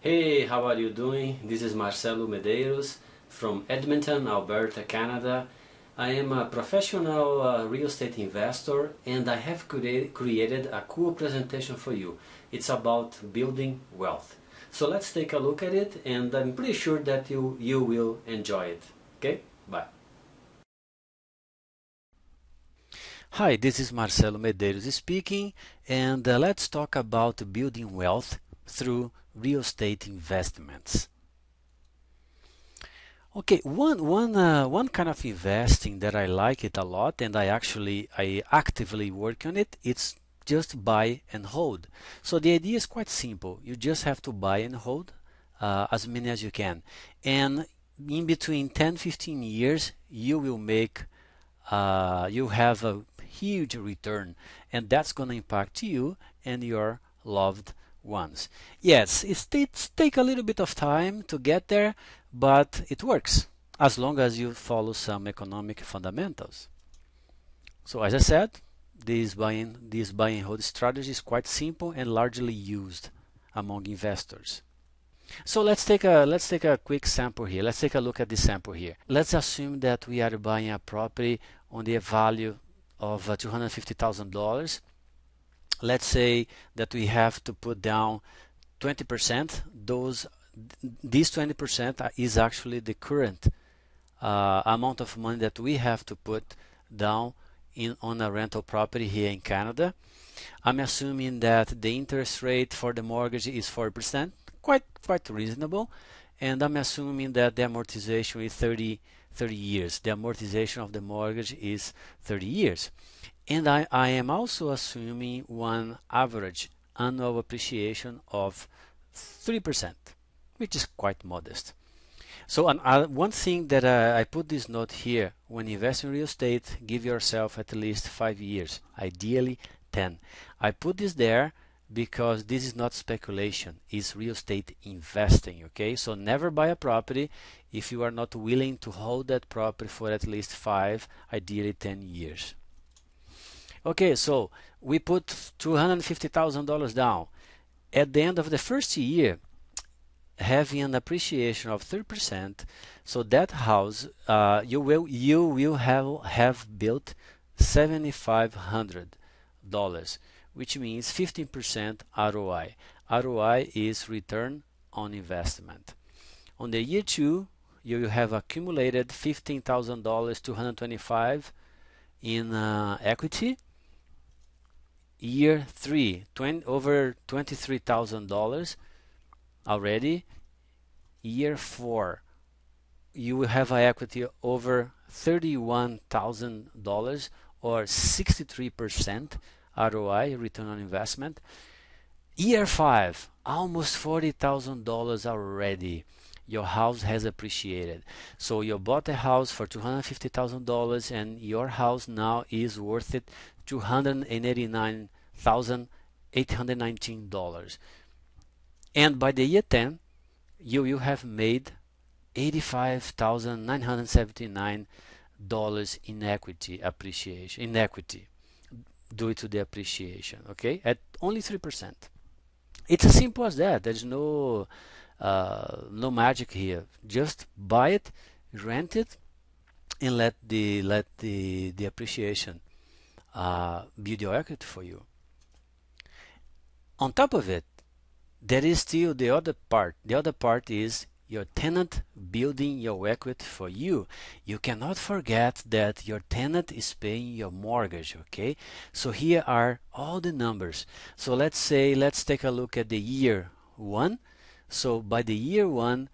Hey, how are you doing? This is Marcelo Medeiros from Edmonton, Alberta, Canada. I am a professional real estate investor and I have created a cool presentation for you. It's about building wealth. So let's take a look at it and I'm pretty sure that you will enjoy it. Okay? Bye. Hi, this is Marcelo Medeiros speaking, and let's talk about building wealth through real estate investments. Okay, one kind of investing that I like it a lot, and I actively work on it. It's just buy and hold. So the idea is quite simple. You just have to buy and hold as many as you can, and in between 10-15 years, you will make you have a huge return, and that's going to impact you and your loved ones. Yes, it take a little bit of time to get there, but it works as long as you follow some economic fundamentals. So as I said, this buy and hold strategy is quite simple and largely used among investors. So let's take a quick sample here. Let's take a look at this sample here. Let's assume that we are buying a property on the value of $250,000. Let's say that we have to put down 20%. This 20% is actually the current amount of money that we have to put down on a rental property here in Canada. I'm assuming that the interest rate for the mortgage is 4%. Quite reasonable, and I'm assuming that the amortization is 30 years. The amortization of the mortgage is 30 years, and I am also assuming one average annual appreciation of 3%, which is quite modest. So one thing that I put this note here: when investing in real estate, give yourself at least 5 years, ideally 10. I put this there because this is not speculation, it's real estate investing. Okay, so never buy a property if you are not willing to hold that property for at least 5, ideally 10 years. Okay, so we put $250,000 down. At the end of the first year, having an appreciation of 3%, so that house you will have built $7,500, which means 15% ROI. ROI is return on investment. On the year 2, you will have accumulated $15,000, $225 in equity. Year 3, over $23,000 already. Year 4, you will have an equity over $31,000 or 63% ROI, return on investment. Year 5, almost $40,000 already. Your house has appreciated. So you bought a house for $250,000 and your house now is worth it $289,819. And by the year 10, you will have made $85,979 in equity appreciation, due to the appreciation, okay, at only 3%. It's as simple as that. There's no magic here. Just buy it, rent it, and let the appreciation build your equity for you. On top of it, there is still the other part. The other part is your tenant building your equity for you. You cannot forget that your tenant is paying your mortgage, okay? So here are all the numbers. So let's take a look at the year 1. So by the year 1,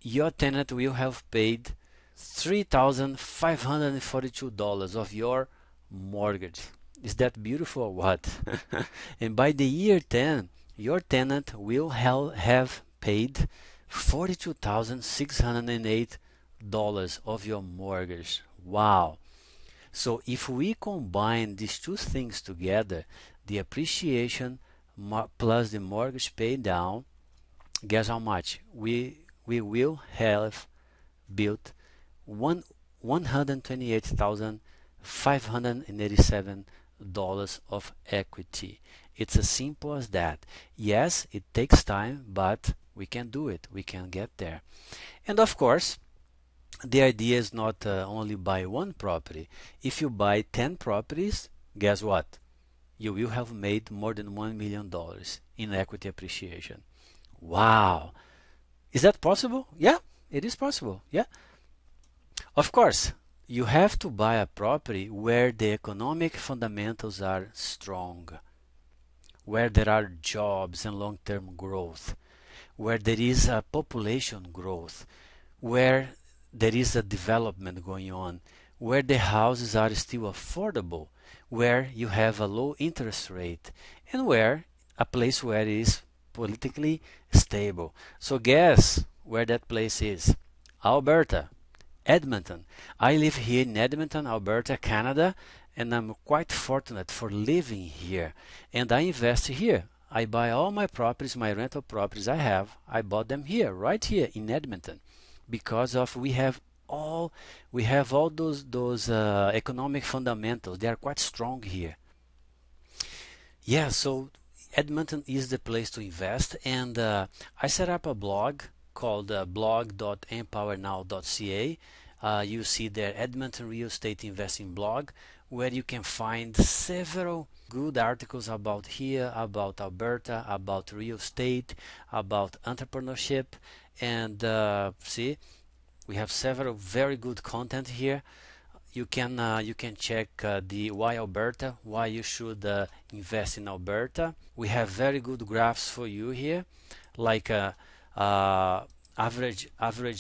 your tenant will have paid $3,542 of your mortgage. Is that beautiful or what? And by the year 10, your tenant will have paid $42,608 of your mortgage. Wow. So if we combine these two things together, the appreciation plus the mortgage paid down, guess how much? We will have built $128,587 of equity. It's as simple as that. Yes, it takes time, but We can do it. We can get there. And of course, the idea is not only buy one property. If you buy 10 properties, guess what? You will have made more than $1 million in equity appreciation. Wow! Is that possible? Yeah, it is possible. Yeah. Of course, you have to buy a property where the economic fundamentals are strong, where there are jobs and long-term growth, where there is a population growth, where there is a development going on, where the houses are still affordable, where you have a low interest rate, and where a place where it is politically stable. So guess where that place is? Alberta, Edmonton. I live here in Edmonton, Alberta, Canada, and I'm quite fortunate for living here. And I invest here. I buy all my properties, my rental properties I bought them here, right here in Edmonton, because of we have all those economic fundamentals. They are quite strong here. Yeah, so Edmonton is the place to invest, and I set up a blog called blog.empowernow.ca. You see there Edmonton Real Estate Investing blog, where you can find several good articles about here, about Alberta, about real estate, about entrepreneurship, and see, we have several very good content here. You can check the why Alberta, why you should invest in Alberta. We have very good graphs for you here, like average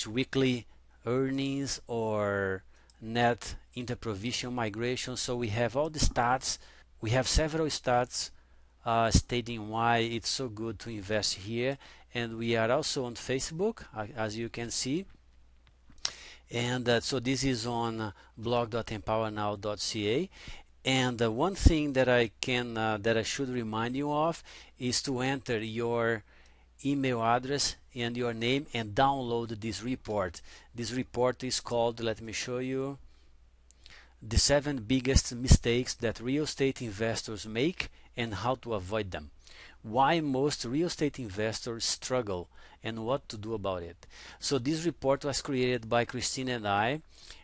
weekly earnings or net inter-provincial migration. So we have all the stats. We have several stats stating why it's so good to invest here, and we are also on Facebook, as you can see. And so this is on blog.empowernow.ca. And one thing that I should remind you of is to enter your email address and your name and download this report. This report is called, let me show you, the 7 biggest mistakes that real estate investors make and how to avoid them. Why most real estate investors struggle and what to do about it. So this report was created by Christine and I.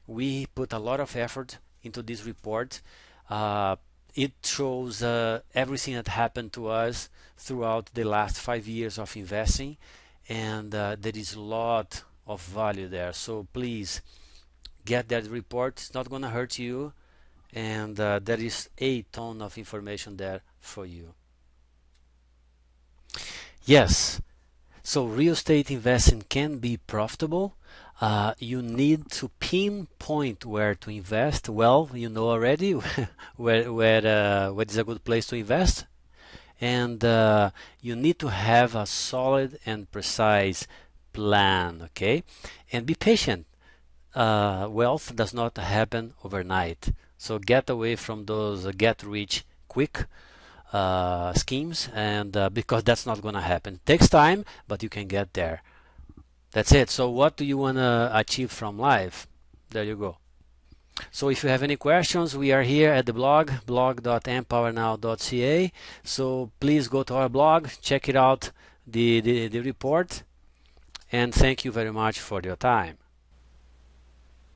We put a lot of effort into this report. It shows everything that happened to us throughout the last 5 years of investing, and there is a lot of value there. So please get that report. It's not going to hurt you, and there is a ton of information there for you. Yes, so real estate investing can be profitable. You need to pinpoint where to invest. Well, you know already where is a good place to invest, and you need to have a solid and precise plan. Okay, and be patient. Wealth does not happen overnight. So get away from those get rich quick schemes, and because that's not going to happen. It takes time, but you can get there. That's it. So what do you want to achieve from life? There you go. So if you have any questions, we are here at the blog, blog.empowernow.ca. So please go to our blog, check it out, the report, and thank you very much for your time.